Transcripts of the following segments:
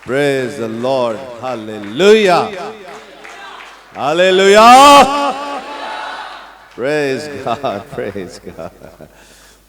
Praise the Lord. Hallelujah. Hallelujah. Praise God. Praise God.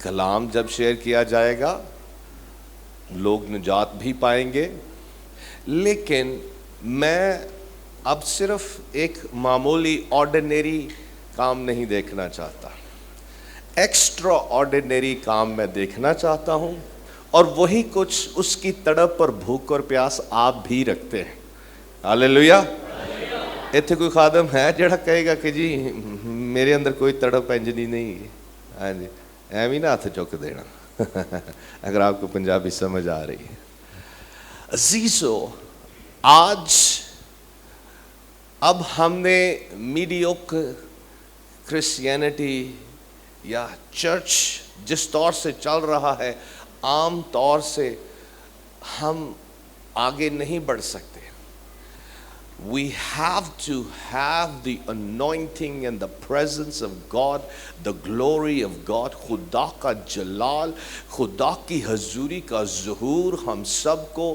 کلام جب share کیا جائے گا لوگ نجات بھی پائیں گے، لیکن میں اب صرف ایک معمولی آرڈینری کام نہیں دیکھنا چاہتا، ایکسٹرا آرڈینری کام میں دیکھنا چاہتا ہوں، اور وہی کچھ اس کی تڑپ اور بھوک اور پیاس آپ بھی رکھتے ہیں۔ ہاللیلویا۔ ایتھے کوئی خادم ہے جڑا کہے گا کہ جی میرے اندر کوئی تڑپ انجنی نہیں ہے؟ ہاں جی، ایویں نہ ہاتھ چک دینا اگر آپ کو پنجابی سمجھ آ رہی ہے۔ عزیزو، آج اب ہم نے میڈیوکر کرسچینٹی یا چرچ جس طور سے چل رہا ہے، عام طور سے ہم آگے نہیں بڑھ سکتے۔ We have to have the anointing and the presence of God, the glory of God، خدا کا جلال، خدا کی حضوری کا ظہور ہم سب کو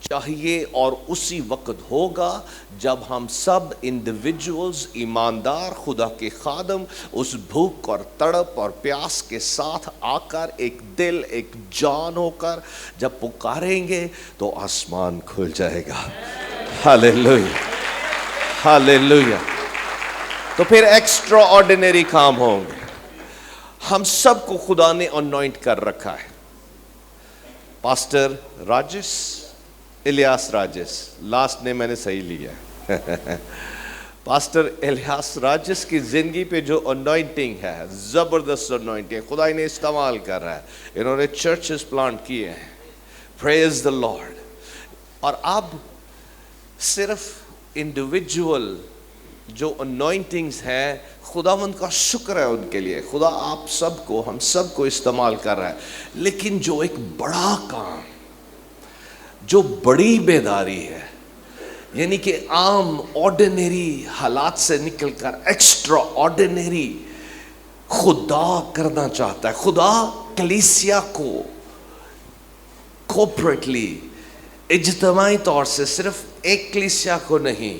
چاہیے، اور اسی وقت ہوگا جب ہم سب انڈیویجولز ایماندار خدا کے خادم اس بھوک اور تڑپ اور پیاس کے ساتھ آ کر ایک دل ایک جان ہو کر جب پکاریں گے تو آسمان کھل جائے گا۔ ہاللیلویا، ہاللیلویا۔ تو پھر ایکسٹرا آرڈینری کام ہوں گے۔ ہم سب کو خدا نے انوائنٹ کر رکھا ہے۔ پاسٹر راجس، الیاس راجس، لاسٹ نے میں نے صحیح لیا ہے پاسٹر الیاس راجس کی زندگی پہ جو انوائنٹنگ ہے، زبردست انوائنٹنگ، خدا انہیں استعمال کر رہا ہے۔ انہوں نے چرچز پلانٹ کیے ہیں، پریز دا لارڈ۔ اور اب صرف انڈیویجول جو انوائنٹنگز ہیں، خداوند کا شکر ہے ان کے لیے، خدا آپ سب کو ہم سب کو استعمال کر رہا ہے، لیکن جو ایک بڑا کام، جو بڑی بیداری ہے، یعنی کہ عام آرڈینری حالات سے نکل کر ایکسٹرا آرڈینری خدا کرنا چاہتا ہے۔ خدا کلیسیا کو کوپریٹلی، اجتماعی طور سے، صرف ایک کلیسیا کو نہیں،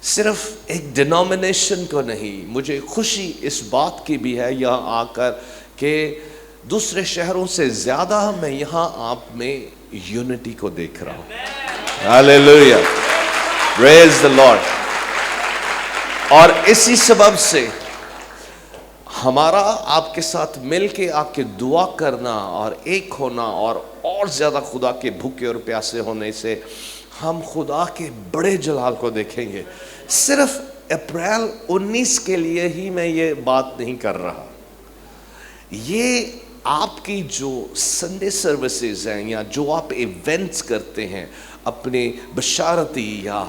صرف ایک ڈینومینیشن کو نہیں۔ مجھے خوشی اس بات کی بھی ہے یہاں آ کر کہ دوسرے شہروں سے زیادہ میں یہاں آپ میں یونٹی کو دیکھ رہا ہوں۔ ہاللیلویا، پریز دی لارڈ۔ اور اسی سبب سے ہمارا آپ کے ساتھ مل کے آپ کے دعا کرنا اور ایک ہونا اور زیادہ خدا کے بھوکے اور پیاسے ہونے سے ہم خدا کے بڑے جلال کو دیکھیں گے۔ صرف اپریل 19 کے لیے ہی میں یہ بات نہیں کر رہا، یہ آپ کی جو سنڈے سروسز ہیں یا جو آپ ایونٹس کرتے ہیں اپنے بشارتی یا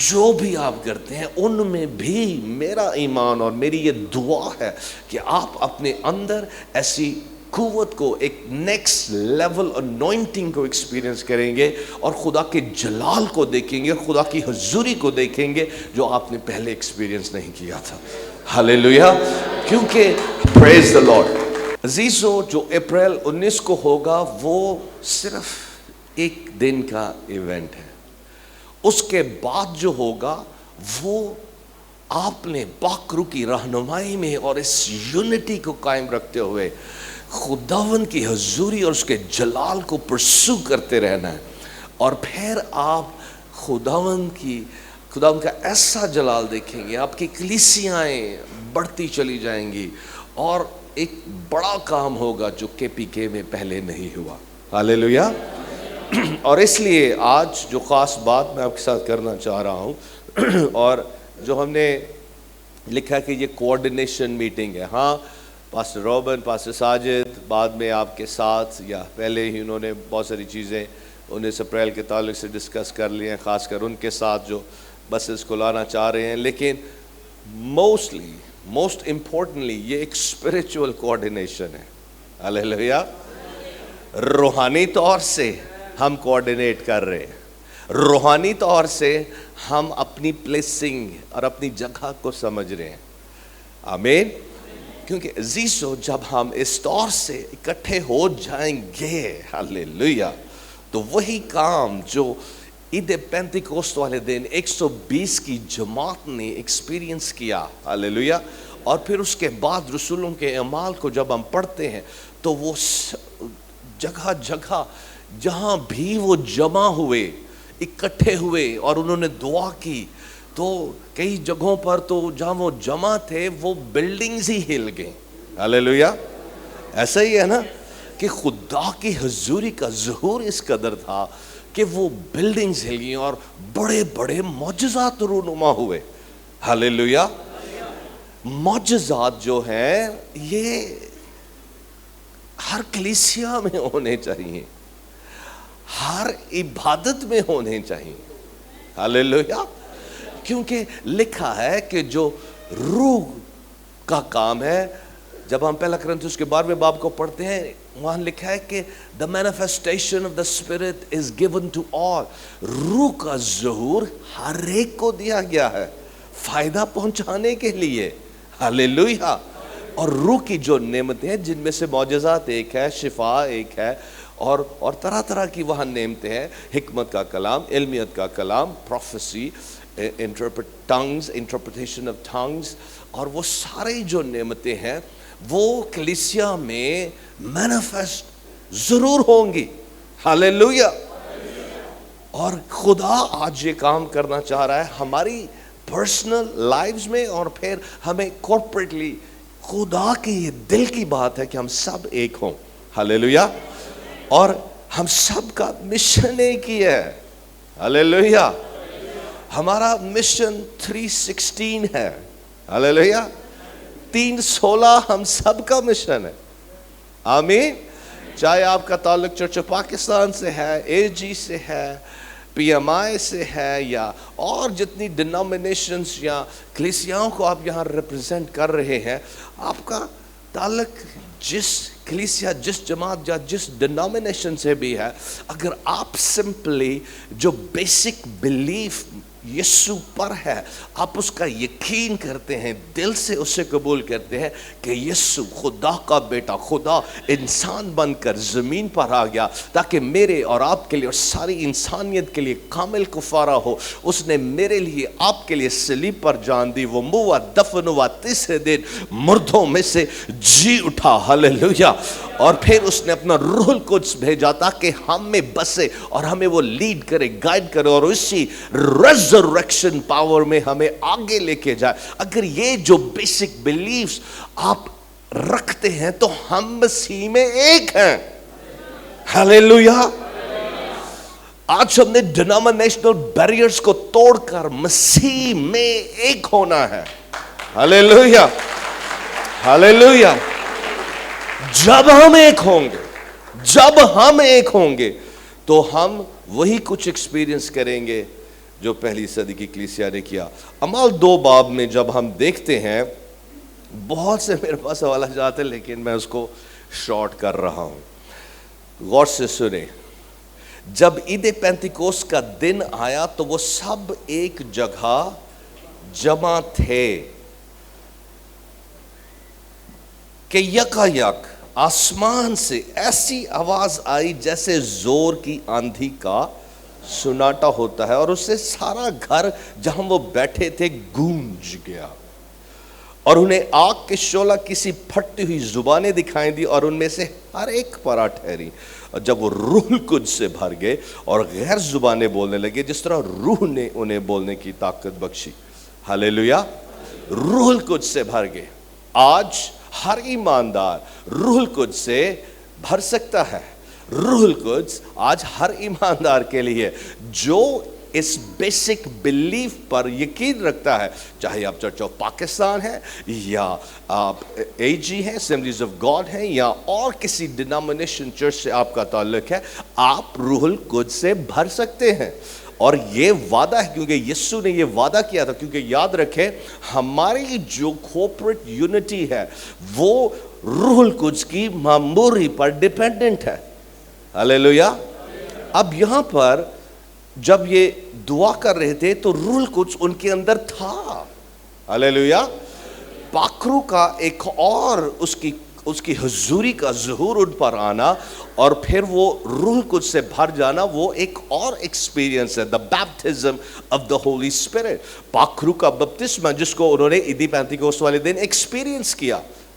جو بھی آپ کرتے ہیں، ان میں بھی میرا ایمان اور میری یہ دعا ہے کہ آپ اپنے اندر ایسی قوت کو، ایک نیکسٹ لیول انوائنٹنگ کو ایکسپیرینس کریں گے اور خدا کے جلال کو دیکھیں گے، خدا کی حضوری کو دیکھیں گے جو آپ نے پہلے ایکسپیرینس نہیں کیا تھا۔ ہاللیلویا، کیونکہ پریز دی لارڈ۔ عزیزو، جو اپریل 19 کو ہوگا وہ صرف ایک دن کا ایونٹ ہے۔ اس کے بعد جو ہوگا وہ آپ نے پاکرو کی رہنمائی میں اور اس یونٹی کو قائم رکھتے ہوئے خداوند کی حضوری اور اس کے جلال کو پرسو کرتے رہنا ہے، اور پھر آپ خداوند کا ایسا جلال دیکھیں گے، آپ کی کلیسیائیں بڑھتی چلی جائیں گی، اور ایک بڑا کام ہوگا جو KPK میں پہلے نہیں ہوا۔ ہاللیلویا۔ اور اس لیے آج جو خاص بات میں آپ کے ساتھ کرنا چاہ رہا ہوں، اور جو ہم نے لکھا کہ یہ کوآرڈینیشن میٹنگ ہے، ہاں پاسٹر روبن، پاسٹر ساجد بعد میں آپ کے ساتھ یا پہلے ہی انہوں نے بہت ساری چیزیں 19 اپریل کے تعلق سے ڈسکس کر لی ہیں، خاص کر ان کے ساتھ جو بسز کو لانا چاہ رہے ہیں، لیکن موسٹ امپورٹنٹلی یہ ایک اسپرچول کوآرڈینیشن ہے۔ ہاللیلویا۔ روحانی طور سے ہم کوآرڈینیٹ کر رہے ہیں، روحانی طور سے ہم اپنی پلیسنگ اور اپنی جگہ کو سمجھ رہے ہیں۔ آمین۔ کیونکہ عزیزو، جب ہم اس طور سے اکٹھے ہو جائیں گے، ہاللیلویا، تو وہی کام جو عید پینتیکوست والے دن 120 کی جماعت نے ایکسپیرینس کیا، ہاللیلویا، اور پھر اس کے بعد رسولوں کے اعمال کو جب ہم پڑھتے ہیں تو وہ جگہ جگہ جہاں بھی وہ جمع ہوئے، اکٹھے ہوئے اور انہوں نے دعا کی، تو کئی جگہوں پر تو جہاں وہ جمع تھے وہ بلڈنگز ہی ہل گئیں. ہاللیلویا. ایسا ہی ہے نا کہ خدا کی حضوری کا ظہور اس قدر تھا کہ وہ بلڈنگز ہل گئیں اور بڑے بڑے معجزات رونما ہوئے. ہاللیلویا. معجزات جو ہیں یہ ہر کلیسیا میں ہونے چاہیے، ہر عبادت میں ہونے چاہیے. ہاللیلویا. کیونکہ لکھا ہے کہ جو روح کا کام ہے، جب ہم پہلا کرنتھیوس کے 12ویں باب کو پڑھتے ہیں وہاں لکھا ہے کہ the manifestation of the spirit is given to all. روح کا ظہور ہر ایک کو دیا گیا ہے فائدہ پہنچانے کے لیے. ہاللیلویا. اور روح کی جو نعمتیں ہیں جن میں سے معجزات ایک ہے، شفا ایک ہے، اور طرح طرح کی وہاں نعمتیں ہیں، حکمت کا کلام، علمیت کا کلام، پروفیسی، انٹرپریٹیشن آف ٹنگز، اور وہ سارے جو نعمتیں ہیں وہ کلیسیا میں مینیفیسٹ ضرور ہوں گی. ہاللیلویا. اور خدا آج یہ کام کرنا چاہ رہا ہے ہماری پرسنل لائفز میں، اور پھر ہمیں کارپوریٹلی. خدا کی یہ دل کی بات ہے کہ ہم سب ایک ہوں. ہاللیلویا. اور ہم سب کا مشن ایک ہی ہے. ہاللیلویا. ہمارا مشن 316 ہے. ہاللیلویا. 316 ہم سب کا مشن ہے. آمین. چاہے آپ کا تعلق چرچ آف پاکستان سے ہے، اے جی سے ہے، پی ایم آئی سے ہے، یا اور جتنی ڈینامینیشنز یا کلیسیاؤں کو آپ یہاں ریپرزینٹ کر رہے ہیں، آپ کا تعلق جس کلیسیا، جس جماعت یا جس ڈینامینیشن سے بھی ہے، اگر آپ سمپلی جو بیسک بلیف یسوع پر ہے، آپ اس کا یقین کرتے ہیں، دل سے اسے قبول کرتے ہیں کہ یسوع خدا کا بیٹا، خدا انسان بن کر زمین پر آ گیا تاکہ میرے اور آپ کے لیے اور ساری انسانیت کے لیے کامل کفارہ ہو. اس نے میرے لیے، آپ کے لیے صلیب پر جان دی، وہ ہوا، دفن ہوا، تیسرے دن مردوں میں سے جی اٹھا. ہاللیلویا. اور پھر اس نے اپنا روح القدس بھیجا تاکہ ہم میں بسے اور ہمیں وہ لیڈ کرے، گائیڈ کرے، اور اسی ریزرریکشن پاور میں ہمیں آگے لے کے جائے. اگر یہ جو بیسک بلیفز آپ رکھتے ہیں تو ہم مسیح میں ایک ہیں. ہاللیلویا. آج ہم نے ڈینامینیشنل بیریئرز کو توڑ کر مسیح میں ایک ہونا ہے. ہاللیلویا. ہاللیلویا. جب ہم ایک ہوں گے تو ہم وہی کچھ ایکسپیرینس کریں گے جو پہلی صدی کی کلیسیا نے کیا. اعمال 2 باب میں جب ہم دیکھتے ہیں، بہت سے میرے پاس سوال جاتے ہیں لیکن میں اس کو شارٹ کر رہا ہوں. غور سے سنیں. جب عید پینتیکوس کا دن آیا تو وہ سب ایک جگہ جمع تھے کہ یکایک آسمان سے ایسی آواز آئی جیسے زور کی آندھی کا سناٹا ہوتا ہے، اور اس سے سارا گھر جہاں وہ بیٹھے تھے گونج گیا. اور انہیں آگ کے شعلہ کسی پھٹی ہوئی زبانیں دکھائیں دی، اور ان میں سے ہر ایک پر آ ٹھہری. اور جب وہ روح القدس سے بھر گئے اور غیر زبانیں بولنے لگے جس طرح روح نے انہیں بولنے کی طاقت بخشی. ہاللیلویا. روح القدس سے بھر گئے. آج ہر ایماندار روح القدس سے بھر سکتا ہے. روح القدس آج ہر ایماندار کے لیے جو اس بیسک بلیف پر یقین رکھتا ہے، چاہے آپ چرچ آف پاکستان ہیں یا آپ اے جی ہیں، اسمبلیز آف گاڈ ہیں، یا اور کسی ڈینامینیشن چرچ سے آپ کا تعلق ہے، آپ روح القدس سے بھر سکتے ہیں. اور یہ وعدہ ہے کیونکہ یسوع نے یہ وعدہ کیا تھا. کیونکہ یاد رکھیں ہماری جو کارپوریٹ یونٹی ہے وہ روح القدس کی معموری پر ڈیپینڈنٹ ہے. ہاللیلویا. اب یہاں پر جب یہ دعا کر رہے تھے تو روح القدس ان کے اندر تھا. ہاللیلویا. پاکرو کا ایک اور اس کی حضوری کا ظہور ان پر آنا اور پھر وہ روح القدس سے بھر جانا، وہ ایک اور ایکسپیرینس ہے. دا baptism of the Holi spirit. پاکرو کا بپتسمہ جس کو انہوں نے عید پینتیکوس والے دن ایکسپیرینس کیا.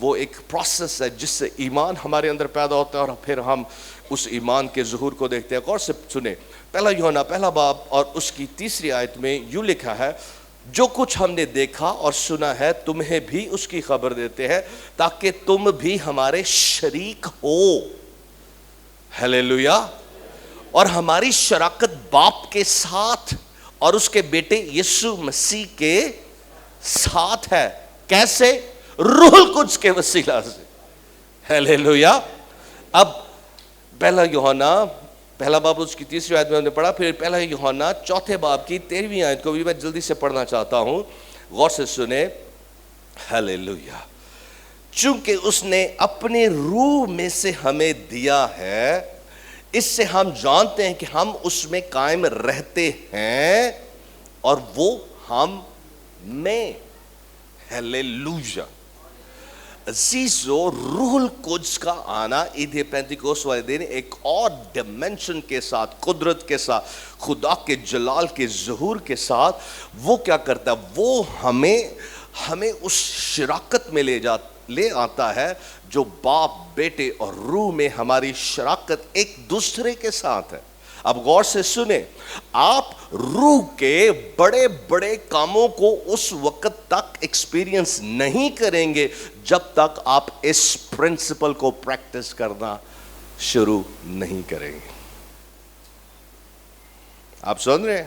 وہ ایک پروسیس ہے جس سے ایمان ہمارے اندر پیدا ہوتا ہے اور پھر ہم اس ایمان کے ظہور کو دیکھتے ہیں. غور سے سنیں, پہلا یوحنا پہلا باب اور اس کی 3 آیت میں یوں لکھا ہے, جو کچھ ہم نے دیکھا اور سنا ہے تمہیں بھی اس کی خبر دیتے ہیں تاکہ تم بھی ہمارے شریک ہو. ہیلیلویا. اور ہماری شراکت باپ کے ساتھ اور اس کے بیٹے یسوع مسیح کے ساتھ ہے. کیسے؟ روح القدس کے وسیلہ سے. ہیلیلویا. اب پہلا یوحنا پہلا باب اس کی 3 آیت میں ہم نے پڑھا, پھر پہلا یوحنا 4 باب کی 13 آیت کو بھی میں جلدی سے پڑھنا چاہتا ہوں. غور سے سنیں. ہیلیلویا. چونکہ اس نے اپنے روح میں سے ہمیں دیا ہے, اس سے ہم جانتے ہیں کہ ہم اس میں قائم رہتے ہیں اور وہ ہم میں. ہیلیلویا. عزیزو, روح القدس کا آنا عید پینتیکوست والے دن ایک اور ڈیمنشن کے ساتھ, قدرت کے ساتھ, خدا کے جلال کے ظہور کے ساتھ وہ کیا کرتا ہے, وہ ہمیں اس شراکت میں لے آتا ہے جو باپ, بیٹے اور روح میں ہماری شراکت ایک دوسرے کے ساتھ ہے. اب غور سے سنیں, آپ روح کے بڑے بڑے کاموں کو اس وقت تک ایکسپیرینس نہیں کریں گے جب تک آپ اس پرنسپل کو پریکٹس کرنا شروع نہیں کریں گے. آپ سن رہے ہیں؟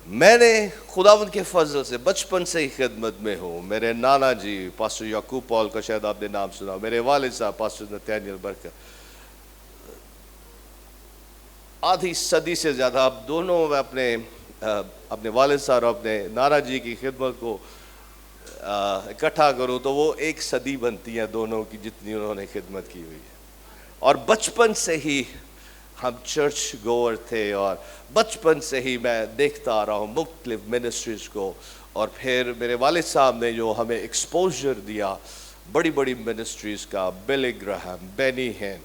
میں نے خداوند کے فضل سے بچپن سے ہی خدمت میں ہوں. میرے نانا جی پاسٹر یعقوب پال کا شاید آپ نے نام سنا, میرے والد صاحب پاسٹر نتانیل برکت, آدھی صدی سے زیادہ. اب دونوں میں اپنے والد صاحب اور اپنے نانا جی کی خدمت کو اکٹھا کروں تو وہ 1 صدی بنتی ہے دونوں کی, جتنی انہوں نے خدمت کی ہوئی ہے. اور بچپن سے ہی ہم چرچ گوور تھے اور بچپن سے ہی میں دیکھتا آ رہا ہوں مختلف منسٹریز کو. اور پھر میرے والد صاحب نے جو ہمیں ایکسپوجر دیا بڑی بڑی منسٹریز کا, بلی گراہم, بینی ہین,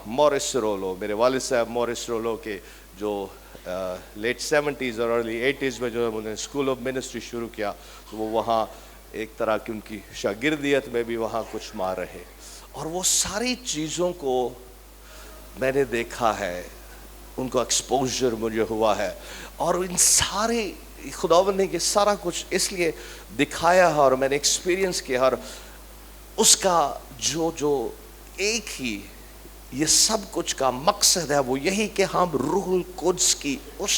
مورس رولو. میرے والد صاحب مورس رولو کے جو لیٹ 70s اور ارلی 80s میں جو انہوں نے اسکول آف منسٹری شروع کیا تو وہ وہاں ایک طرح کی ان کی شاگردیت میں بھی وہاں کچھ مار رہے. اور وہ ساری چیزوں کو میں نے دیکھا ہے, ان کو ایکسپوجر مجھے ہوا ہے. اور ان سارے خداوند نے یہ سارا کچھ اس لیے دکھایا ہے اور میں نے ایکسپیرینس کیا, اور اس کا جو ایک ہی یہ سب کچھ کا مقصد ہے وہ یہی کہ ہم روح القدس کی اس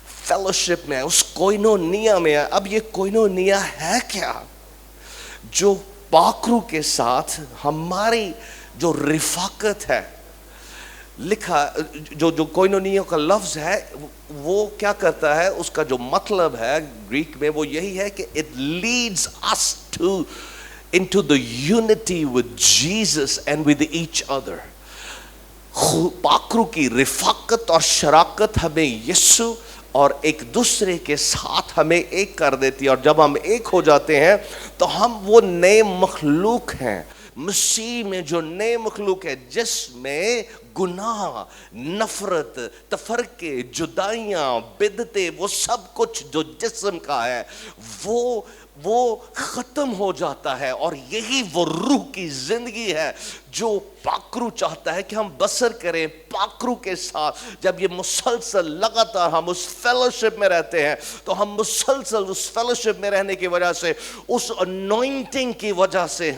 فیلوشپ میں, اس کوئنونیا میں. اب یہ کوئنونیا ہے کیا؟ جو پاکرو کے ساتھ ہماری جو رفاقت ہے, لکھا جو کوئنونیا کا لفظ ہے وہ کیا کرتا ہے, اس کا جو مطلب ہے گریک میں وہ یہی ہے کہ it leads us into the unity with Jesus and with each other. پاکرو کی رفاقت اور شراکت ہمیں یسوع اور ایک دوسرے کے ساتھ ہمیں ایک کر دیتی ہے, اور جب ہم ایک ہو جاتے ہیں تو ہم وہ نئے مخلوق ہیں. مسیح میں جو نئے مخلوق ہے جس میں گناہ, نفرت, تفرقے, جدائیاں, بدعتیں, وہ سب کچھ جو جسم کا ہے وہ ختم ہو جاتا ہے. اور یہی وہ روح کی زندگی ہے جو پاکرو چاہتا ہے کہ ہم بسر کریں پاکرو کے ساتھ. جب یہ مسلسل لگاتار ہم اس فیلوشپ میں رہتے ہیں تو ہم مسلسل اس فیلوشپ میں رہنے کی وجہ سے, اس انوائنٹنگ کی وجہ سے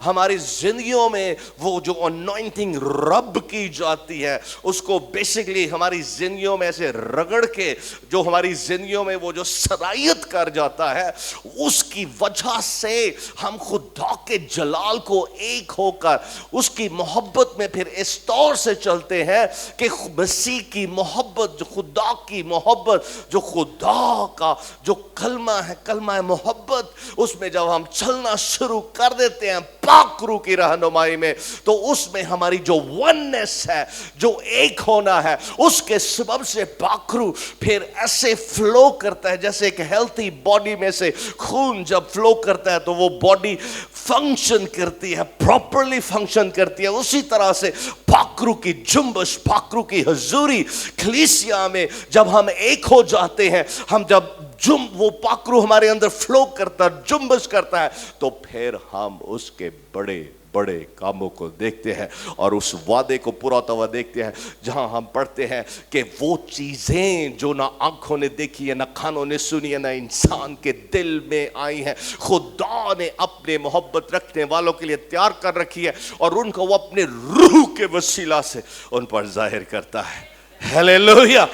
ہماری زندگیوں میں وہ جو انوائنٹنگ رب کی جاتی ہے اس کو بیسیکلی ہماری زندگیوں میں سے رگڑ کے جو ہماری زندگیوں میں وہ جو صلاحیت کر جاتا ہے, اس کی وجہ سے ہم خدا کے جلال کو ایک ہو کر اس کی محبت میں پھر اس طور سے چلتے ہیں کہ مسیح کی محبت, جو خدا کی محبت, جو خدا کا جو کلمہ ہے, کلمہ محبت, اس میں جب ہم چلنا شروع کر دیتے ہیں پاک روح کی رہنمائی میں, تو اس میں ہماری جو وننس ہے, جو ایک ہونا ہے, اس کے سبب سے پاک روح پھر ایسے فلو کرتا ہے جیسے ایک ہیلتھی باڈی میں سے خون جب فلو کرتا ہے تو وہ باڈی فنکشن کرتی ہے, پراپرلی فنکشن کرتی ہے. اسی طرح سے پاکرو کی جنبش, پاکرو کی حضوری کلیسیا میں جب ہم ایک ہو جاتے ہیں, ہم جب وہ پاکرو ہمارے اندر فلو کرتا ہے, جنبش کرتا ہے, تو پھر ہم اس کے بڑے بڑے کاموں کو دیکھتے ہیں اور اس وعدے کو پورا ہوتا ہوا دیکھتے ہیں, جہاں ہم پڑھتے ہیں کہ وہ چیزیں جو نہ آنکھوں نے دیکھی ہے, نہ کانوں نے سنی ہے, نہ انسان کے دل میں آئی ہیں, خدا نے اپنے محبت رکھنے والوں کے لیے تیار کر رکھی ہے, اور ان کو وہ اپنے روح کے وسیلہ سے ان پر ظاہر کرتا ہے. Hallelujah,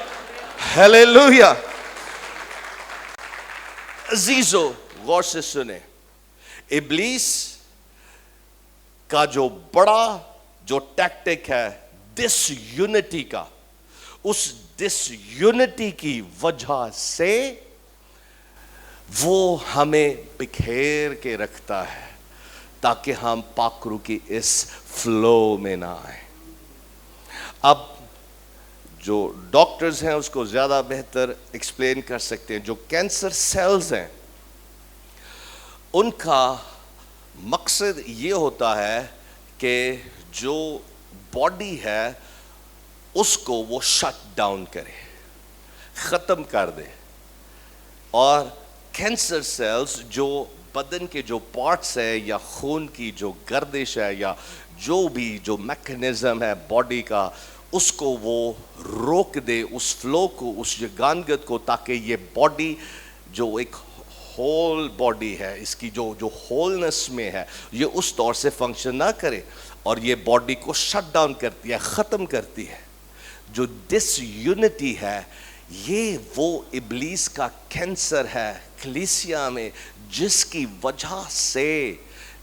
hallelujah. عزیزو, غور سے سنیں, ابلیس کا جو بڑا جو ٹیکٹک ہے ڈس یونٹی کا, اس ڈس یونٹی کی وجہ سے وہ ہمیں بکھیر کے رکھتا ہے تاکہ ہم پاکرو کی اس فلو میں نہ آئیں. اب جو ڈاکٹرز ہیں اس کو زیادہ بہتر ایکسپلین کر سکتے ہیں. جو کینسر سیلز ہیں ان کا مقصد یہ ہوتا ہے کہ جو باڈی ہے اس کو وہ شٹ ڈاؤن کرے, ختم کر دے, اور کینسر سیلز جو بدن کے جو پارٹس ہے یا خون کی جو گردش ہے یا جو بھی جو میکانزم ہے باڈی کا, اس کو وہ روک دے, اس فلو کو, اس یگانگت کو, تاکہ یہ باڈی جو ایک ہول باڈی ہے, اس کی جو ہولنس میں ہے, یہ اس طور سے فنکشن نہ کرے, اور یہ باڈی کو شٹ ڈاؤن کرتی ہے, ختم کرتی ہے. جو ڈس یونٹی ہے یہ وہ ابلیس کا کینسر ہے کلیسیا میں, جس کی وجہ سے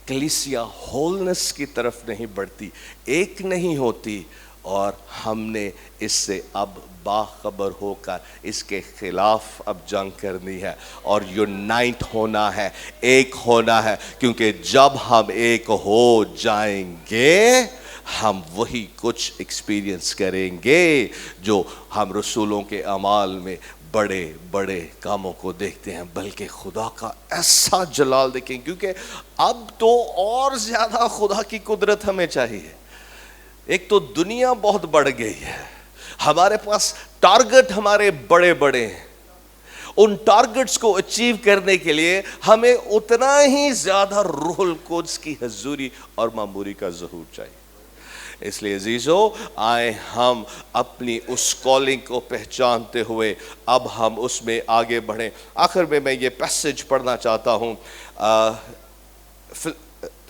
کلیسیا ہولنس کی طرف نہیں بڑھتی, ایک نہیں ہوتی, اور ہم نے اس سے اب باخبر ہو کر اس کے خلاف اب جنگ کرنی ہے اور یونائٹ ہونا ہے, ایک ہونا ہے, کیونکہ جب ہم ایک ہو جائیں گے ہم وہی کچھ ایکسپیرینس کریں گے جو ہم رسولوں کے اعمال میں بڑے بڑے کاموں کو دیکھتے ہیں, بلکہ خدا کا ایسا جلال دیکھیں, کیونکہ اب تو اور زیادہ خدا کی قدرت ہمیں چاہیے. ایک تو دنیا بہت بڑھ گئی ہے, ہمارے پاس ٹارگٹ ہمارے بڑے بڑے ہیں, ان ٹارگٹس کو اچیو کرنے کے لیے ہمیں اتنا ہی زیادہ روح القدس کی حضوری اور معموری کا ظہور چاہیے. اس لیے عزیزو, آئے ہم اپنی اس کالنگ کو پہچانتے ہوئے اب ہم اس میں آگے بڑھیں. آخر میں یہ پیسج پڑھنا چاہتا ہوں,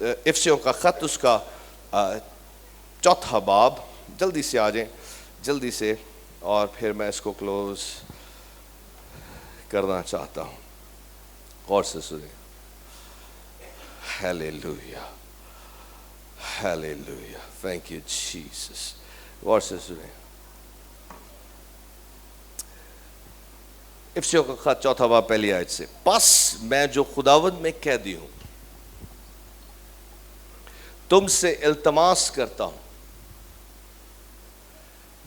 افسیوں کا خط, اس کا 4 باب, جلدی سے آ جائیں جلدی سے, اور پھر میں اس کو کلوز کرنا چاہتا ہوں. غور سے سنیں. Hallelujah, hallelujah, thank you Jesus. غور سے سنیں. افسیوں کا خط 4 باب پہلی آیت سے, پس میں جو خداوند میں قیدی ہوں تم سے التماس کرتا ہوں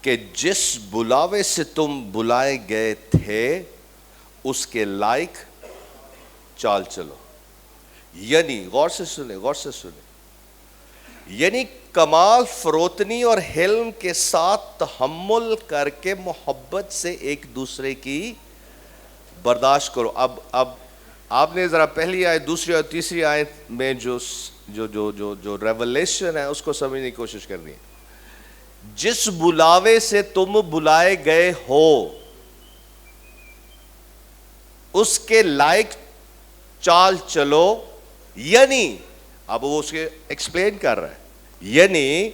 کہ جس بلاوے سے تم بلائے گئے تھے اس کے لائق چال چلو. یعنی غور سے سنیں, غور سے سنیں, یعنی کمال فروتنی اور حلم کے ساتھ تحمل کر کے محبت سے ایک دوسرے کی برداشت کرو. اب آپ نے ذرا پہلی آیت, دوسری اور تیسری آیت میں جو ریولیشن ہے اس کو سمجھنے کی کوشش کرنی ہے. جس بلاوے سے تم بلائے گئے ہو اس کے لائق چال چلو. یعنی اب وہ اس کے ایکسپلین کر رہا ہے, یعنی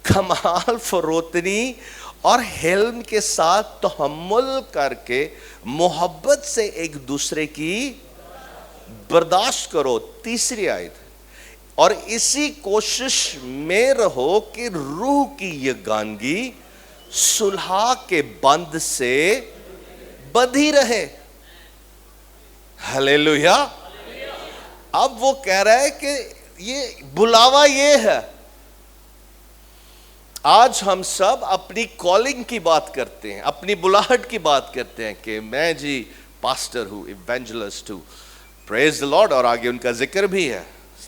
کمال فروتنی اور حلم کے ساتھ تحمل کر کے محبت سے ایک دوسرے کی برداشت کرو. تیسری آیت, اور اسی کوشش میں رہو کہ روح کی یگانگی صلح کے بند سے بندھی رہے. ہلیلویا. اب وہ کہہ رہا ہے کہ یہ بلاوا یہ ہے. آج ہم سب اپنی کالنگ کی بات کرتے ہیں, اپنی بلاہٹ کی بات کرتے ہیں کہ میں جی پاسٹر ہوں, ایونجلسٹ ہوں, پریز دی لارڈ, اور آگے ان کا ذکر بھی ہے,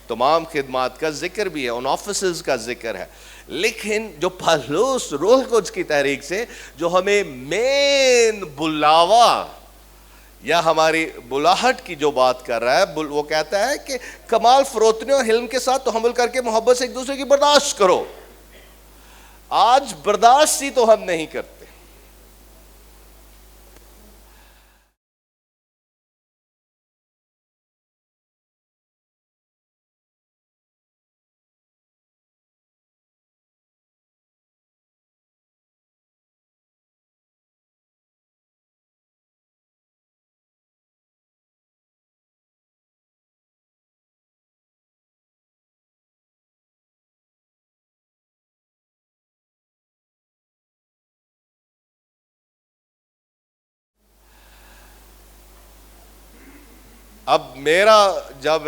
تمام خدمات کا ذکر بھی ہے, ان آفیسز کا ذکر ہے. لیکن جو پالوس روح القدس کی تحریک سے جو ہمیں مین بلاوا یا ہماری بلاہٹ کی جو بات کر رہا ہے، وہ کہتا ہے کہ کمال فروتنی اور حلم کے ساتھ تحمل کر کے محبت سے ایک دوسرے کی برداشت کرو. آج برداشت ہی تو ہم نہیں کرتے. اب میرا جب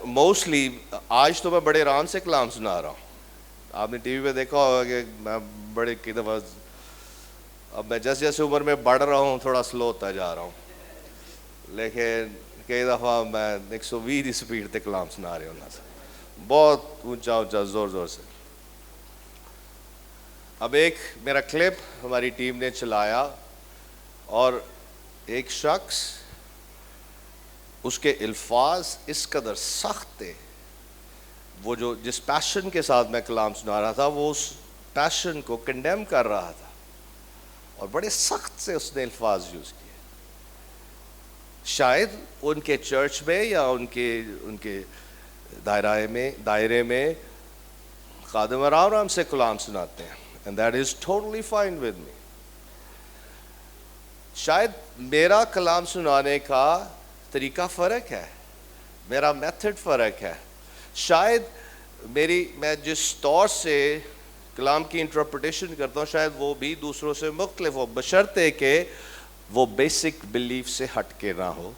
موسٹلی آج تو میں بڑے آرام سے کلام سنا رہا ہوں. آپ نے ٹی وی پہ دیکھا ہوگا کہ میں بڑے کی دفعہ اب میں جیسے جیسے عمر میں بڑھ رہا ہوں تھوڑا سلو ہوتا جا رہا ہوں, لیکن کئی دفعہ میں 120 سپیڈ تے کلام سنا رہے ہونا سے, بہت اونچا اونچا زور زور سے. اب ایک میرا کلپ ہماری ٹیم نے چلایا اور ایک شخص, اس کے الفاظ اس قدر سخت تھے, وہ جو جس پیشن کے ساتھ میں کلام سنا رہا تھا وہ اس پیشن کو کنڈیم کر رہا تھا, اور بڑے سخت سے اس نے الفاظ یوز کیے. شاید ان کے چرچ میں یا ان کے دائرے میں خادم آرام آرام سے کلام سناتے ہیں, and that is totally fine with me. شاید میرا کلام سنانے کا طریقہ فرق ہے, میرا میتھڈ فرق ہے, شاید میں جس طور سے کلام کی انٹرپریٹیشن کرتا ہوں شاید وہ بھی دوسروں سے مختلف ہو, بشرطے کہ وہ بیسک بلیف سے ہٹ کے نہ ہو,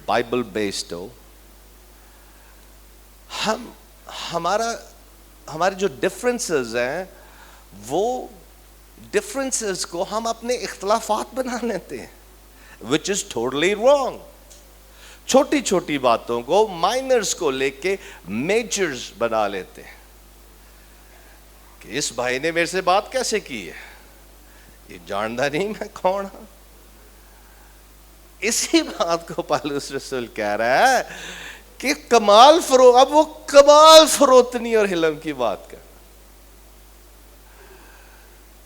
بائبل بیسڈ ہو. ہمارے جو ڈفرینسز ہیں وہ ڈفرینسز کو ہم اپنے اختلافات بنا لیتے ہیں, which is totally wrong. چھوٹی چھوٹی باتوں کو, مائنرز کو لے کے میجرز بنا لیتے ہیں کہ اس بھائی نے میرے سے بات کیسے کی ہے, یہ جانتا نہیں میں کون ہوں. اسی بات کو پالوس رسول کہہ رہا ہے کہ اب وہ کمال فروتنی اور حلم کی بات کر.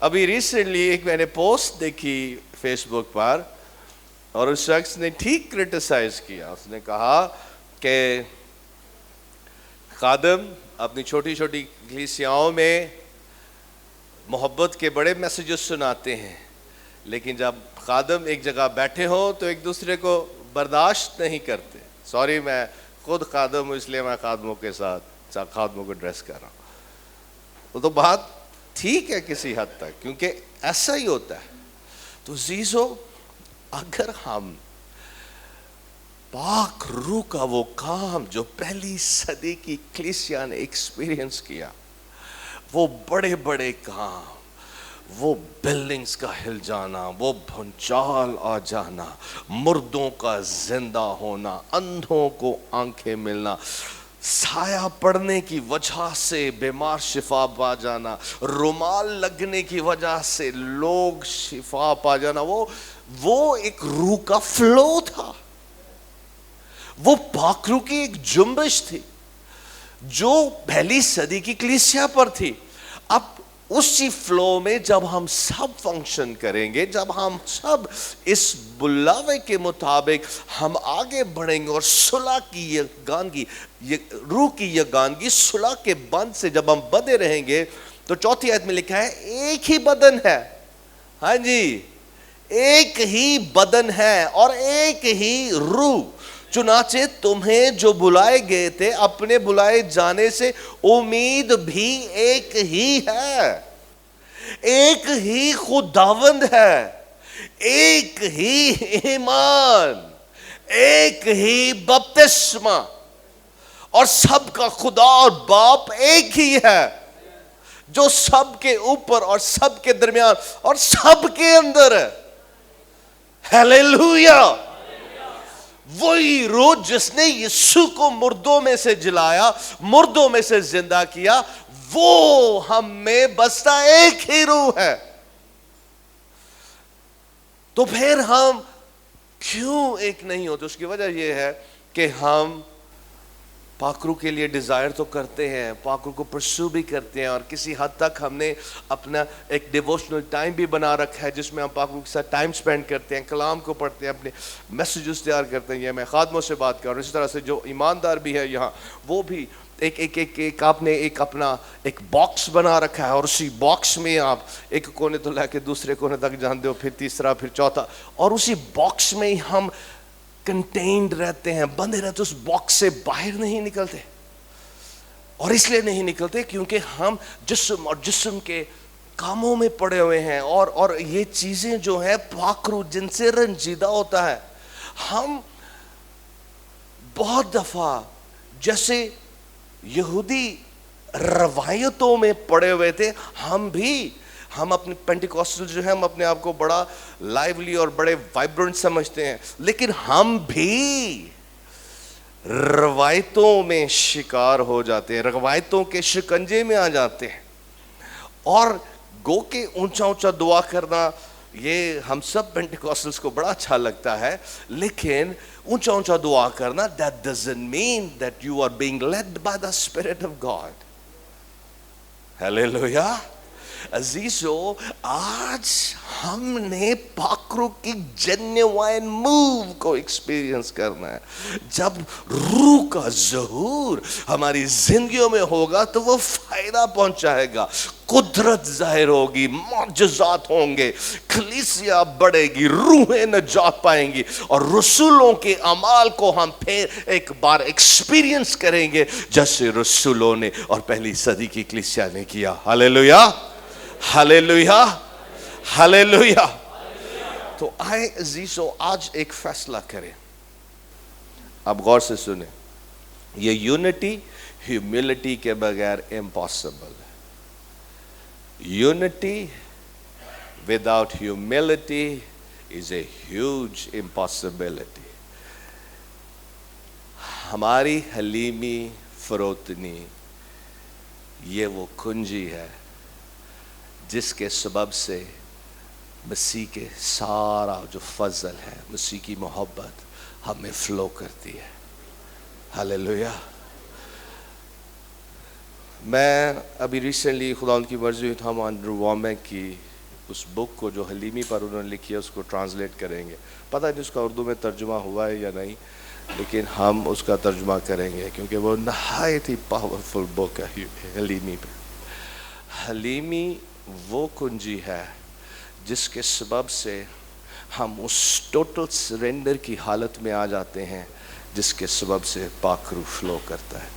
ابھی ریسنٹلی ایک میں نے پوسٹ دیکھی فیس بک پر, اور اس شخص نے ٹھیک کرٹیسائز کیا. اس نے کہا کہ خادم اپنی چھوٹی چھوٹی کلیسیاؤں میں محبت کے بڑے میسیجز سناتے ہیں, لیکن جب خادم ایک جگہ بیٹھے ہوں تو ایک دوسرے کو برداشت نہیں کرتے. سوری, میں خود خادم ہوں اس لیے میں خادموں کو ڈریس کر رہا ہوں. وہ تو بات ٹھیک ہے کسی حد تک, کیونکہ ایسا ہی ہوتا ہے. تو عزیزو, اگر ہم پاک روح کا وہ کام جو پہلی صدی کی کلیسیا نے ایکسپیرینس کیا, وہ بڑے بڑے کام, وہ بلڈنگز کا ہل جانا, وہ بھونچال آ جانا, مردوں کا زندہ ہونا, اندھوں کو آنکھیں ملنا, سایہ پڑنے کی وجہ سے بیمار شفا پا جانا, رومال لگنے کی وجہ سے لوگ شفا پا جانا, وہ ایک روح کا فلو تھا, وہ پاک روح کی ایک جنبش تھی جو پہلی صدی کی کلیسیا پر تھی. اب اسی فلو میں جب ہم سب فنکشن کریں گے, جب ہم سب اس بلاوے کے مطابق ہم آگے بڑھیں گے اور صلح کی یگانگی, روح کی یگانگی صلح کے بند سے جب ہم بدے رہیں گے, تو چوتھی آیت میں لکھا ہے ایک ہی بدن ہے. ہاں جی, ایک ہی بدن ہے اور ایک ہی روح. چنانچہ تمہیں جو بلائے گئے تھے اپنے بلائے جانے سے امید بھی ایک ہی ہے, ایک ہی خداوند ہے, ایک ہی ایمان, ایک ہی بپتسمہ, اور سب کا خدا اور باپ ایک ہی ہے جو سب کے اوپر اور سب کے درمیان اور سب کے اندر ہے. ہیلیلویا. وہی روح جس نے یسوع کو مردوں میں سے جلایا, مردوں میں سے زندہ کیا, وہ ہم میں بستا ایک ہی روح ہے. تو پھر ہم کیوں ایک نہیں ہوتے؟ اس کی وجہ یہ ہے کہ ہم پاک روح کے لیے ڈیزائر تو کرتے ہیں، پاک روح کو پرسو بھی کرتے ہیں، اور کسی حد تک ہم نے اپنا ایک ڈیووشنل ٹائم بھی بنا رکھا ہے جس میں ہم پاک روح کے ساتھ ٹائم سپینڈ کرتے ہیں، کلام کو پڑھتے ہیں، اپنے میسیجز تیار کرتے ہیں. یہ میں خادموں سے بات کر رہا ہوں. اسی طرح سے جو ایماندار بھی ہے یہاں، وہ بھی ایک آپ نے ایک اپنا ایک باکس بنا رکھا ہے، اور اسی باکس میں آپ ایک کونے تو لے کے دوسرے کونے تک جانتے ہو، پھر تیسرا، پھر چوتھا، اور اسی باکس میں ہی ہم کنٹینڈ رہتے ہیں، بندے رہتے، اس باکس سے باہر نہیں نکلتے. اور اس لیے نہیں نکلتے کیونکہ ہم جسم اور جسم کے کاموں میں پڑے ہوئے ہیں، اور یہ چیزیں جو ہیں پاک روح جن سے رنجیدہ ہوتا ہے. ہم بہت دفعہ جیسے یہودی روایتوں میں پڑے ہوئے تھے، ہم اپنے پینٹیکوسٹل جو ہے، ہم اپنے آپ کو بڑا لائیولی اور بڑے وائبرنٹ سمجھتے ہیں، لیکن ہم بھی روایتوں میں شکار ہو جاتے ہیں، روایتوں کے شکنجے میں آ جاتے ہیں. اور گو کہ اونچا اونچا دعا کرنا یہ ہم سب پینٹیکوسٹلز کو بڑا اچھا لگتا ہے، لیکن اونچا اونچا دعا کرنا that doesn't mean that you are being led by the Spirit of God. ہلیلویا. عزیزو، آج ہم نے پاک روح کی جینوائن موو کو ایکسپیرینس کرنا ہے. جب روح کا ظہور ہماری زندگیوں میں ہوگا تو وہ فائدہ پہنچائے گا، قدرت ظاہر ہوگی، معجزات ہوں گے، کلیسیا بڑھے گی، روحیں نجات پائیں گی، اور رسولوں کے اعمال کو ہم پھر ایک بار ایکسپیرینس کریں گے جیسے رسولوں نے اور پہلی صدی کی کلیسیا نے کیا. ہلیلویا، ہلیلویا، ہلیلویا. تو آئے عزیزو، آج ایک فیصلہ کریں. اب غور سے سنیں، یہ یونٹی ہیوملٹی کے بغیر امپاسبل ہے. Unity without humility is a huge impossibility. ہماری حلیمی فروتنی یہ وہ کنجی ہے جس کے سبب سے مسیح کے سارا جو فضل ہے، مسیح کی محبت ہمیں فلو کرتی ہے. ہلیلویا. میں ابھی ریسنٹلی خدا ان کی مرضی ہوئی، ہم اینڈریو وومیک کی اس بک کو جو حلیمی پر انہوں نے لکھی ہے اس کو ٹرانسلیٹ کریں گے. پتہ نہیں اس کا اردو میں ترجمہ ہوا ہے یا نہیں، لیکن ہم اس کا ترجمہ کریں گے کیونکہ وہ نہایت ہی پاورفل بک ہے حلیمی پہ. حلیمی وہ کنجی ہے جس کے سبب سے ہم اس ٹوٹل سرنڈر کی حالت میں آ جاتے ہیں جس کے سبب سے پاک روح فلو کرتا ہے،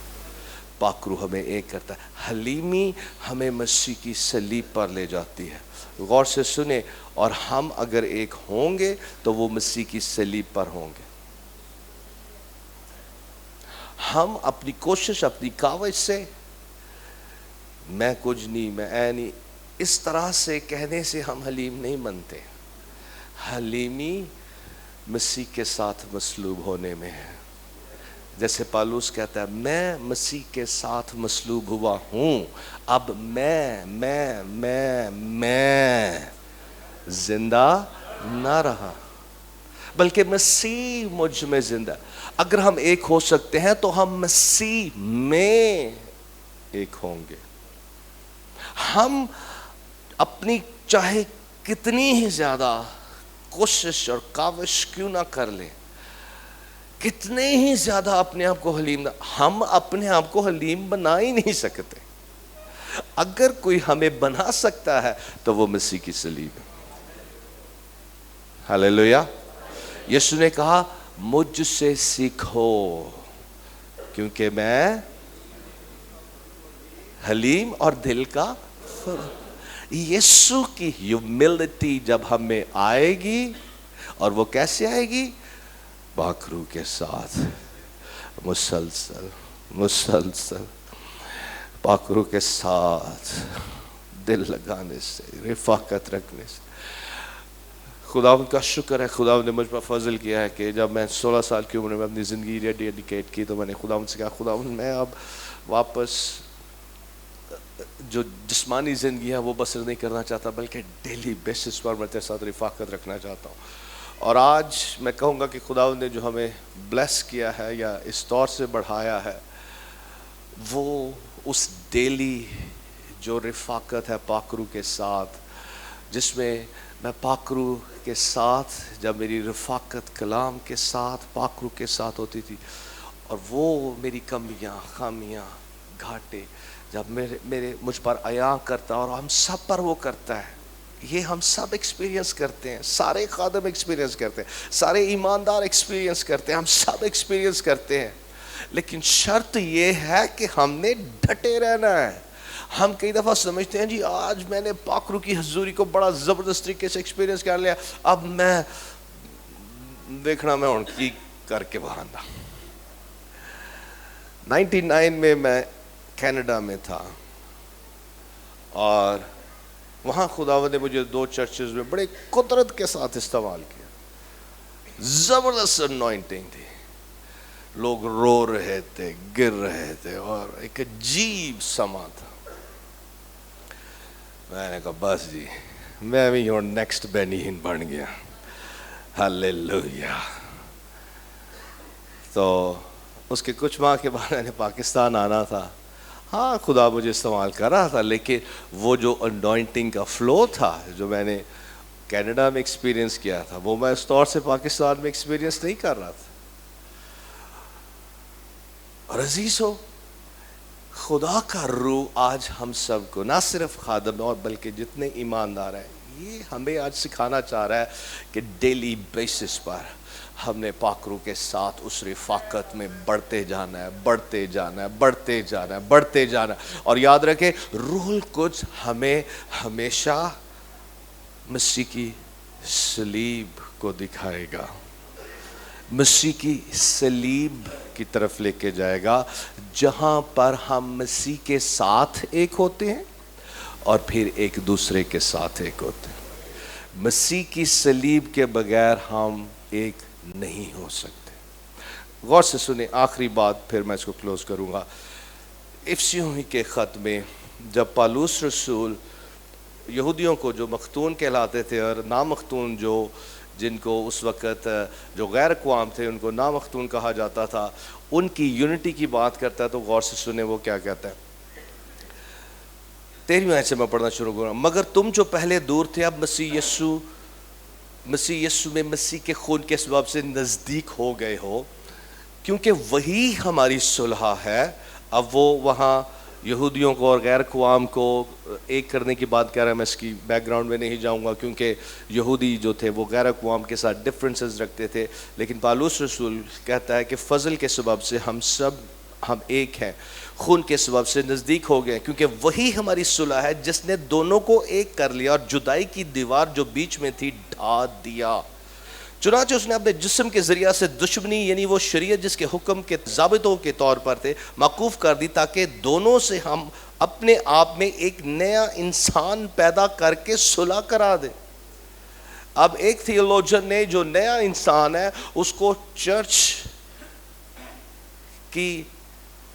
پاک روح ہمیں ایک کرتا ہے. حلیمی ہمیں مسیح کی صلیب پر لے جاتی ہے. غور سے سنیں، اور ہم اگر ایک ہوں گے تو وہ مسیح کی صلیب پر ہوں گے. ہم اپنی کوشش، اپنی کاوش سے میں کچھ نہیں، میں اے نہیں، اس طرح سے کہنے سے ہم حلیم نہیں بنتے. حلیمی مسیح کے ساتھ مصلوب ہونے میں ہے. جیسے پالوس کہتا ہے، میں مسیح کے ساتھ مصلوب ہوا ہوں، اب میں زندہ نہ رہا بلکہ مسیح مجھ میں زندہ. اگر ہم ایک ہو سکتے ہیں تو ہم مسیح میں ایک ہوں گے. ہم اپنی چاہے کتنی ہی زیادہ کوشش اور کاوش کیوں نہ کر لیں، کتنے ہی زیادہ اپنے آپ کو حلیم، ہم اپنے آپ کو حلیم بنا ہی نہیں سکتے. اگر کوئی ہمیں بنا سکتا ہے تو وہ مسیح کی صلیب ہے. ہلیلویا. یسوع نے کہا، مجھ سے سیکھو کیونکہ میں حلیم اور دل کا یسوع کی ہیوملٹی جب ہمیں آئے گی، اور وہ کیسے آئے گی؟ پاک روح کے ساتھ مسلسل پاک روح کے ساتھ دل لگانے سے، رفاقت رکھنے سے. خدا ان کا شکر ہے، خدا نے مجھ پر فضل کیا ہے کہ جب میں 16 سال کی عمر میں اپنی زندگی ڈیڈیکیٹ کی تو میں نے خدا ان سے کہا، خدا میں اب واپس جو جسمانی زندگی ہے وہ بسر نہیں کرنا چاہتا، بلکہ ڈیلی بیسس پر میں تیرے ساتھ رفاقت رکھنا چاہتا ہوں. اور آج میں کہوں گا کہ خداوند نے جو ہمیں بلیس کیا ہے یا اس طور سے بڑھایا ہے، وہ اس ڈیلی جو رفاقت ہے پاکرو کے ساتھ، جس میں میں پاکرو کے ساتھ جب میری رفاقت کلام کے ساتھ پاکرو کے ساتھ ہوتی تھی، اور وہ میری کمیاں خامیاں گھاٹے جب مجھ پر عیاں کرتا، اور ہم سب پر وہ کرتا ہے، یہ ہم سب ایکسپیرینس کرتے ہیں، سارے خادم ایکسپیرینس کرتے ہیں، سارے ایماندار ایکسپیرینس کرتے ہیں، ہم سب ایکسپیرینس کرتے ہیں، لیکن شرط یہ ہے کہ ہم نے ڈٹے رہنا ہے۔ ہم کئی دفعہ سمجھتے ہیں جی آج میں نے پاکرو کی حضوری کو بڑا زبردست طریقے سے ایکسپیرینس کر لیا، اب میں دیکھنا میں ان کی کر کے بہانا۔ 99 میں کینیڈا میں تھا، اور وہاں خداوند نے مجھے 2 چرچز میں بڑے قدرت کے ساتھ استعمال کیا، زبردست انوائنٹنگ تھی، لوگ رو رہے تھے، گر رہے تھے، اور ایک عجیب سما تھا۔ میں نے کہا بس جی میں بھی اور نیکسٹ بینی ہن بن گیا، ہلیلویا۔ تو اس کے کچھ ماہ کے بعد میں نے پاکستان آنا تھا۔ ہاں خدا مجھے استعمال کر رہا تھا، لیکن وہ جو انوائنٹنگ کا فلو تھا جو میں نے کینیڈا میں ایکسپیرینس کیا تھا، وہ میں اس طور سے پاکستان میں ایکسپیرینس نہیں کر رہا تھا۔ اور عزیزو، خدا کا روح آج ہم سب کو، نہ صرف خادم اور بلکہ جتنے ایماندار ہیں، یہ ہمیں آج سکھانا چاہ رہا ہے کہ ڈیلی بیسس پر ہم نے پاکرو کے ساتھ اس رفاقت میں بڑھتے جانا ہے، بڑھتے جانا ہے، بڑھتے جانا ہے، بڑھتے جانا ہے۔ اور یاد رکھیں روح القدس ہمیں ہمیشہ مسیح کی صلیب کو دکھائے گا، مسیح کی صلیب کی طرف لے کے جائے گا، جہاں پر ہم مسیح کے ساتھ ایک ہوتے ہیں اور پھر ایک دوسرے کے ساتھ ایک ہوتے ہیں۔ مسیح کی صلیب کے بغیر ہم ایک نہیں ہو سکتے۔ غور سے سنیں آخری بات، پھر میں اس کو کلوز کروں گا۔ افسیوں ہی کے خط میں جب پالوس رسول یہودیوں کو جو مختون کہلاتے تھے اور نامختون جو جن کو اس وقت جو غیر اقوام تھے ان کو نامختون کہا جاتا تھا، ان کی یونٹی کی بات کرتا ہے، تو غور سے سنیں وہ کیا کہتا ہے۔ 13ویں آیت سے میں پڑھنا شروع کروں گا۔ مگر تم جو پہلے دور تھے اب مسیح یسوع میں مسیح کے خون کے سبب سے نزدیک ہو گئے ہو، کیونکہ وہی ہماری صلح ہے۔ اب وہ وہاں یہودیوں کو اور غیر اقوام کو ایک کرنے کی بات کہہ رہا ہے، میں اس کی بیک گراؤنڈ میں نہیں جاؤں گا، کیونکہ یہودی جو تھے وہ غیر اقوام کے ساتھ ڈفرینسز رکھتے تھے، لیکن پالوس رسول کہتا ہے کہ فضل کے سبب سے ہم ایک ہیں، خون کے سبب سے نزدیک ہو گئے، کیونکہ وہی ہماری صلح ہے جس نے دونوں کو ایک کر لیا اور جدائی کی دیوار جو بیچ میں تھی ڈھا دیا۔ چنانچہ اس نے اپنے جسم کے ذریعہ سے دشمنی، یعنی وہ شریعت جس کے حکم کے ضابطوں کے طور پر تھے، موقوف کر دی، تاکہ دونوں سے ہم اپنے آپ میں ایک نیا انسان پیدا کر کے صلح کرا دے۔ اب ایک تھیولوجن نے جو نیا انسان ہے اس کو چرچ کی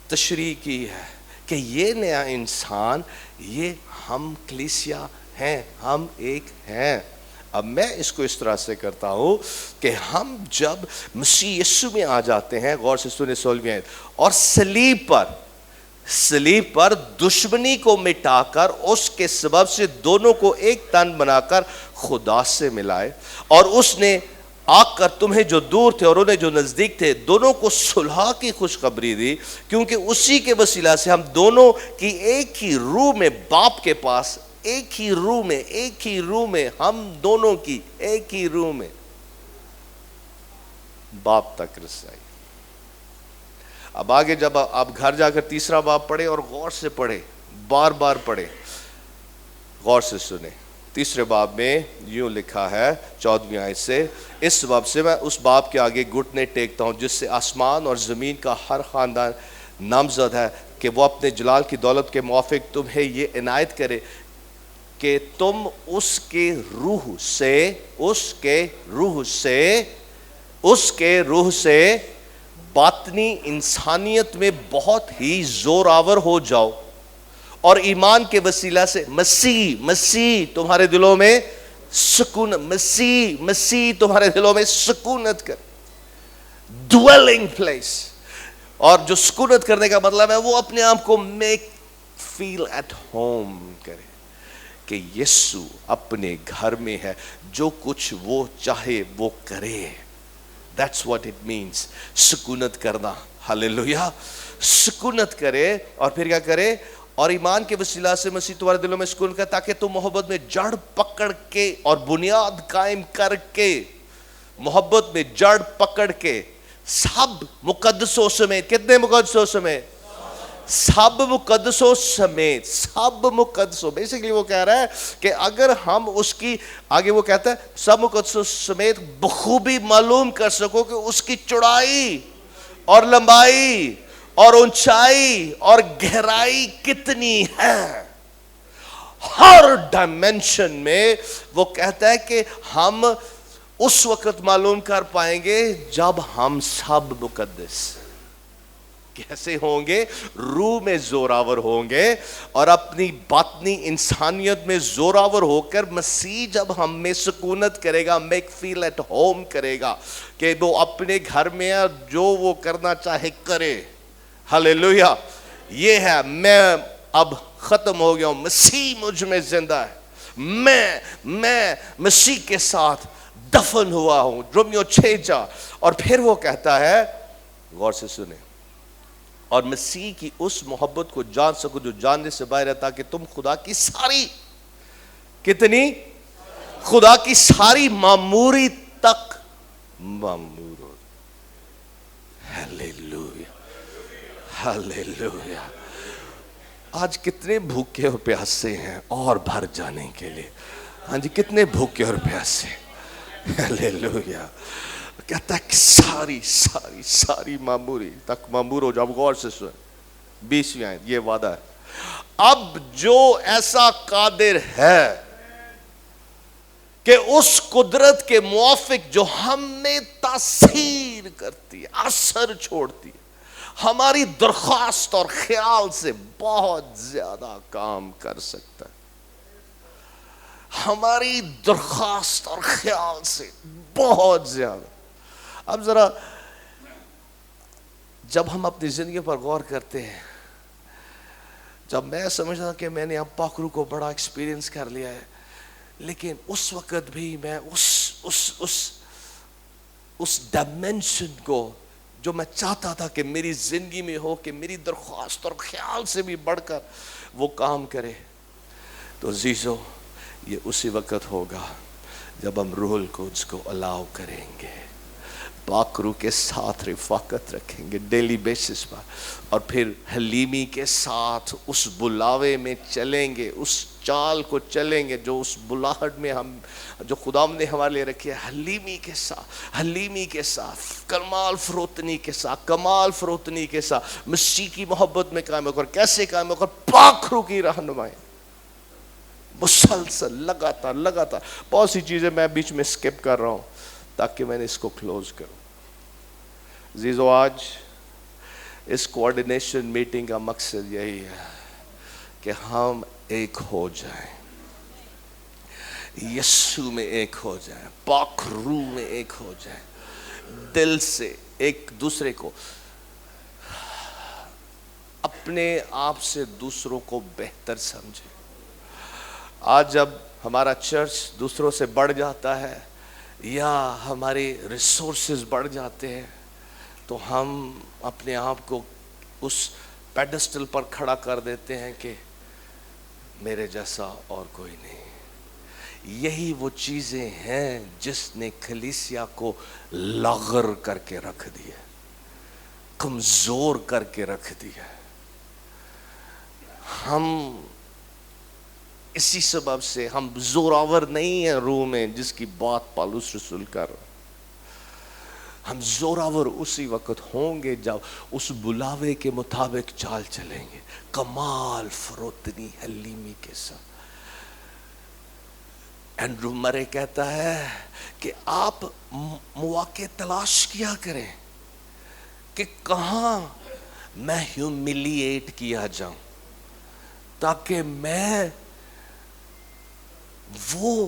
تشریح کی ہے کہ یہ نیا انسان، یہ ہم کلیسیا ہیں، ہم ایک ہیں۔ اب میں اس کو اس طرح سے کرتا ہوں کہ ہم جب مسیح یسوع میں آ جاتے ہیں، غور سے سنیں 16ویں آیت، اور صلیب پر دشمنی کو مٹا کر اس کے سبب سے دونوں کو ایک تن بنا کر خدا سے ملائے، اور اس نے آ کر تمہیں جو دور تھے اور انہیں جو نزدیک تھے دونوں کو صلح کی خوشخبری دی، کیونکہ اسی کے وسیلہ سے ہم دونوں کی ایک ہی روح میں باپ کے پاس، ایک ہی روح میں ہم دونوں کی ایک ہی روح میں باپ تک رسائی۔ اب آگے جب آپ گھر جا کر تیسرا باب پڑھے اور غور سے پڑھے، بار بار پڑھے، غور سے سنیں۔ تیسرے باب میں یوں لکھا ہے 14ویں آیت سے، اس سبب سے میں اس باب کے آگے گھٹنے ٹیکتا ہوں جس سے آسمان اور زمین کا ہر خاندان نامزد ہے، کہ وہ اپنے جلال کی دولت کے موافق تمہیں یہ عنایت کرے کہ تم اس کے روح سے باطنی انسانیت میں بہت ہی زور آور ہو جاؤ، اور ایمان کے وسیلہ سے مسیح تمہارے دلوں میں سکون مسیح تمہارے دلوں میں سکونت کر، ڈویلنگ پلیس. اور جو سکونت کرنے کا مطلب ہے وہ اپنے آپ کو میک فیل ایٹ ہوم کرے کہ یسوع اپنے گھر میں ہے، جو کچھ وہ چاہے وہ کرے. That's what it means. سکونت کرنا. ہلیلویا. سکونت کرے اور پھر کیا کرے؟ اور ایمان کے وسیلہ سے مسیح تمہارے دلوں میں سکون کرے تاکہ تم محبت میں جڑ پکڑ کے اور بنیاد قائم کر کے، محبت میں جڑ پکڑ کے سب مقدسوں سمیت. کتنے مقدسوں سمیت؟ سب مقدسوں سمیت. سب مقدسوں. بیسیکلی وہ کہہ رہا ہے کہ اگر ہم اس کی آگے وہ کہتا ہے سب مقدسوں سمیت بخوبی معلوم کر سکو کہ اس کی چوڑائی اور لمبائی اور اونچائی اور گہرائی کتنی ہے. ہر ڈائمینشن میں وہ کہتا ہے کہ ہم اس وقت معلوم کر پائیں گے جب ہم سب مقدس کیسے ہوں گے؟ روح میں زوراور ہوں گے اور اپنی باطنی انسانیت میں زوراور ہو کر مسیح جب ہم میں سکونت کرے گا، میک فیل ایٹ ہوم کرے گا کہ وہ اپنے گھر میں جو وہ کرنا چاہے کرے. ہلیلویا. یہ ہے میں اب ختم ہو گیا ہوں، مسیح مجھ میں زندہ ہے، میں مسیح کے ساتھ دفن ہوا ہوں. رومیو 6 اور پھر وہ کہتا ہے، غور سے سنیں، اور مسیح کی اس محبت کو جان سکو جو جاننے سے باہر ہے، تاکہ تم خدا کی ساری کتنی خدا کی ساری معموری تک معمور ہو. ہلیلویا. ہلیلویا. آج کتنے بھوکے اور پیاسے ہیں اور بھر جانے کے لیے. ہاں جی، کتنے بھوکے اور پیاسے. ہلیلویا. کہتا ہے کہ ساری معموری تک معمور ہو جاؤ. غور سے سن 20ویں آیت، یہ وعدہ ہے. اب جو ایسا قادر ہے کہ اس قدرت کے موافق جو ہم میں تاثیر کرتی ہے، اثر چھوڑتی ہے، ہماری درخواست اور خیال سے بہت زیادہ کام کر سکتا ہے. ہماری درخواست اور خیال سے بہت زیادہ. اب ذرا جب ہم اپنی زندگی پر غور کرتے ہیں، جب میں سمجھتا کہ میں نے اب پاک روح کو بڑا ایکسپیرینس کر لیا ہے، لیکن اس وقت بھی میں اس ڈائمینشن کو جو میں چاہتا تھا کہ میری زندگی میں ہو، کہ میری درخواست اور خیال سے بھی بڑھ کر وہ کام کرے، تو عزیزو یہ اسی وقت ہوگا جب ہم روح القدس کو الاؤ کریں گے، پاک روح کے ساتھ رفاقت رکھیں گے ڈیلی بیسس پر، اور پھر حلیمی کے ساتھ اس بلاوے میں چلیں گے، اس چال کو چلیں گے جو اس بلاہٹ میں ہم جو خدا نے ہمارے لیے رکھی ہے. حلیمی کے ساتھ کمال فروتنی کے ساتھ مسیح کی محبت میں قائم ہو کر. کیسے قائم ہو کر؟ پاک روح کی رہنمائی مسلسل لگاتار. بہت سی چیزیں میں بیچ میں سکپ کر رہا ہوں تاکہ میں نے اس کو کلوز کروں. عزیزو، آج اس کوارڈینیشن میٹنگ کا مقصد یہی ہے کہ ہم ایک ہو جائیں، یسوع میں ایک ہو جائیں، پاک روح میں ایک ہو جائیں، دل سے ایک دوسرے کو، اپنے آپ سے دوسروں کو بہتر سمجھیں. آج جب ہمارا چرچ دوسروں سے بڑھ جاتا ہے یا ہمارے ریسورسز بڑھ جاتے ہیں تو ہم اپنے آپ کو اس پیڈسٹل پر کھڑا کر دیتے ہیں کہ میرے جیسا اور کوئی نہیں. یہی وہ چیزیں ہیں جس نے کلیسیا کو لاغر کر کے رکھ دیا، کمزور کر کے رکھ دیا. ہم اسی سبب سے ہم زوراور نہیں ہیں روح میں، جس کی بات پالوس رسول کر رہا. ہم زوراور اسی وقت ہوں گے جب اس بلاوے کے مطابق چال چلیں گے، کمال فروتنی حلیمی کے ساتھ. اینڈرو مرے کہتا ہے کہ آپ مواقع تلاش کیا کریں کہ کہاں میں ہیوملیٹ کیا جاؤں، تاکہ میں وہ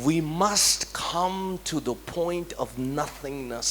We must come to the point of nothingness.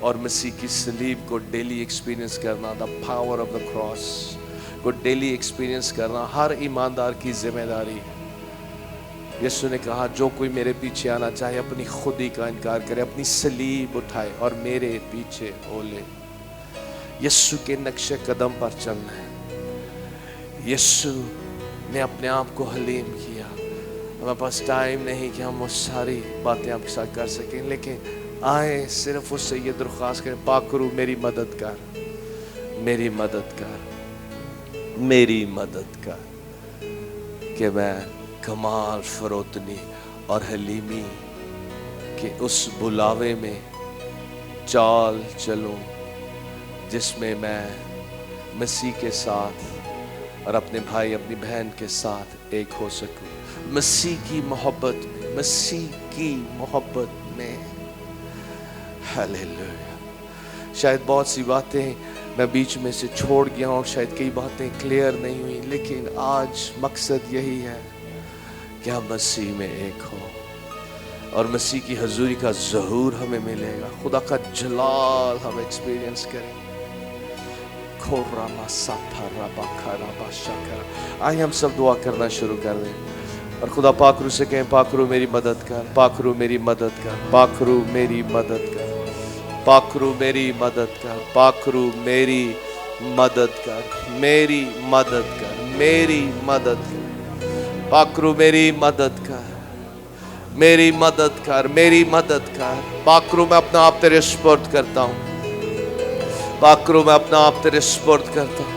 اور مسیح کی صلیب کو ڈیلی ایکسپیرینس کرنا, the power of the cross کو ڈیلی ایکسپیرینس کرنا ہر ایماندار کی ذمہ داری. یسوع نے کہا جو کوئی میرے پیچھے آنا چاہے اپنی خودی کا انکار کرے, اپنی صلیب اٹھائے اور میرے پیچھے ہو لے. یسوع کے نقش قدم پر چلنا ہے. یسوع نے اپنے آپ کو حلیم کیا. ہمارے پاس ٹائم نہیں کہ ہم وہ ساری باتیں آپ کے ساتھ کر سکیں, لیکن آئیں صرف اس سے یہ درخواست کریں, پاک روح میری مدد کر, میری مدد کر, میری مدد کر کہ میں کمال فروتنی اور حلیمی کے اس بلاوے میں چال چلوں جس میں میں مسیح کے ساتھ اور اپنے بھائی اپنی بہن کے ساتھ ایک ہو سکوں. مسیح کی محبت میں, مسیح کی محبت میں. ہلیلویا. شاید بہت سی باتیں میں بیچ میں سے چھوڑ گیا ہوں, شاید کئی باتیں کلیئر نہیں ہوئی, لیکن آج مقصد یہی ہے کہ ہم مسیح میں ایک ہو اور مسیح کی حضوری کا ظہور ہمیں ملے گا, خدا کا جلال ہم ایکسپیرینس کریں گے. آئیں ہم سب دعا کرنا شروع کر دیں اور خدا پاک روح سے کہیں, پاک روح میری مدد کر, پاک روح میری مدد کر, پاک روح میری مدد کر, پاک روح میری مدد کر, پاک روح میری مدد کر, میری مدد کر, میری مدد کر. پاک روح میری مدد کر, میری مدد کر, میری مدد کر. پاک روح میں اپنا آپ تیرے سپرد کرتا ہوں, پاک روح میں اپنا آپ تیرے سپرد کرتا ہوں.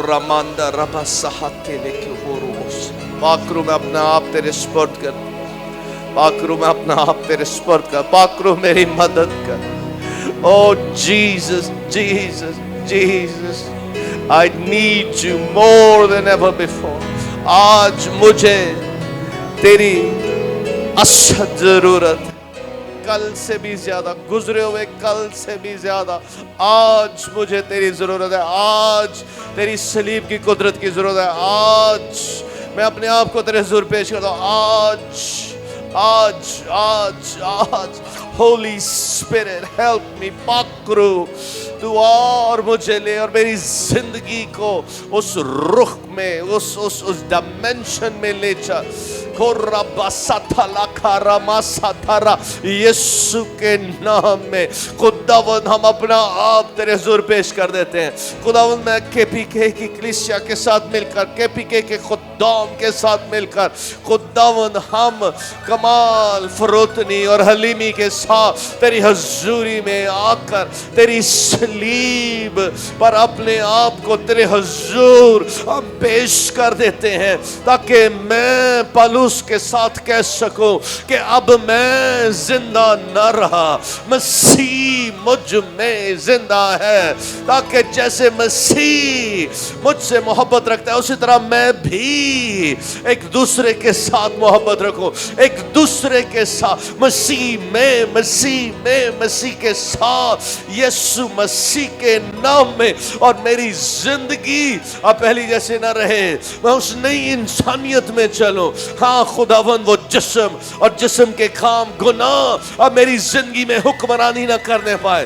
رماندہ ربا صحت کے لے کے ہو روس. پاک روح میں اپنا آپ تیرے سپرد کرتا ہوں, پاک روح میں اپنا آپ تیرے سپرد کر. پاک روح میری مدد کر. Oh Jesus, Jesus, Jesus, I need you more than ever before. آج مجھے تیری اشد ضرورت, کل سے بھی زیادہ, گزرے ہوئے کل سے بھی زیادہ آج مجھے تیری ضرورت ہے. آج تیری صلیب کی قدرت کی ضرورت ہے. آج میں اپنے آپ کو تیرے حضور پیش کرتا ہوں. آج آج آج آج ہولی اسپرٹ ہیلپ می. پاک روح تو اور مجھے لے اور میری زندگی کو اس رخ میں, اس ڈائمنشن میں لے چل. یسوع کے نام میں خداوند ہم اپنا آپ تیرے حضور پیش کر دیتے ہیں. خداوند میں KPK کی کلیسیا کے ساتھ مل کر, KPK کے خدام کے ساتھ مل کر, خداوند ہم کمال فروتنی اور حلیمی کے ساتھ تیری حضوری میں آ کر تیری صلیب پر اپنے آپ کو تیرے حضور ہم پیش کر دیتے ہیں, تاکہ میں پالوس کے ساتھ کہہ سکوں کہ اب میں زندہ نہ رہا, مسیح مجھ میں زندہ ہے. تاکہ جیسے مسیح مجھ سے محبت رکھتا ہے اسی طرح میں بھی ایک دوسرے کے ساتھ محبت رکھوں, ایک دوسرے کے ساتھ مسیح میں, مسیح میں, مسیح کے ساتھ, یسوع مسیح کے نام میں. اور میری زندگی اب پہلی جیسے نہ رہے, میں اس نئی انسانیت میں چلوں. ہاں خداوند وہ جسم اور جسم کے کام گناہ اب میری زندگی میں حکمرانی نہ کرنے پائے.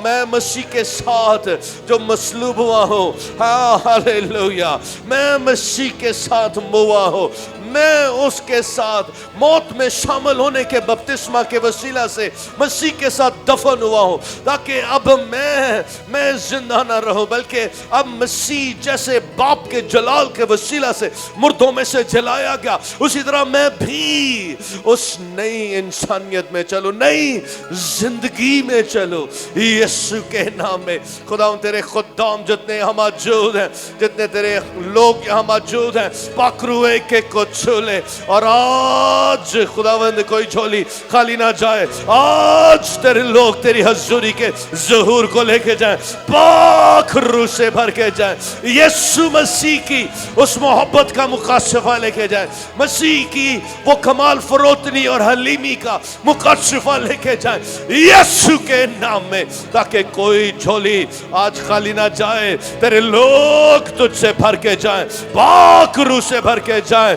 میں مسیح کے ساتھ جو مصلوب ہوا ہوں, ہاں ہلیلویا, میں مسیح کے ساتھ موا ہوں, میں اس کے ساتھ موت میں شامل ہونے کے بپتسمہ کے وسیلہ سے مسیح کے ساتھ دفن ہوا ہوں, تاکہ اب میں زندہ نہ رہوں, بلکہ اب مسیح جیسے باپ کے جلال کے وسیلہ سے مردوں میں سے جلایا گیا, اسی طرح میں بھی اس نئی انسانیت میں چلوں, نئی زندگی میں چلوں یسوع کے نام میں. خداوند تیرے خدام جتنے یہاں موجود ہیں, جتنے تیرے لوگ یہاں موجود ہیں, پاک روح ایک ایک کو چھو لے. اور آج خداوند کوئی جھولی خالی نہ جائے, آج تیرے لوگ تیری حضوری کے ظہور کو لے کے جائیں, پاک روح سے بھر کے جائیں, یسوع مسیح کی اس محبت کا مکاشفہ لے کے جائیں, مسیح کی وہ کمال فروتنی اور حلیمی کا مکاشفہ لے کے جائیں یسوع کے نام میں, تاکہ کوئی جھولی آج خالی نہ جائے, تیرے لوگ تجھ سے بھر کے جائیں, پاک روح سے بھر کے جائیں.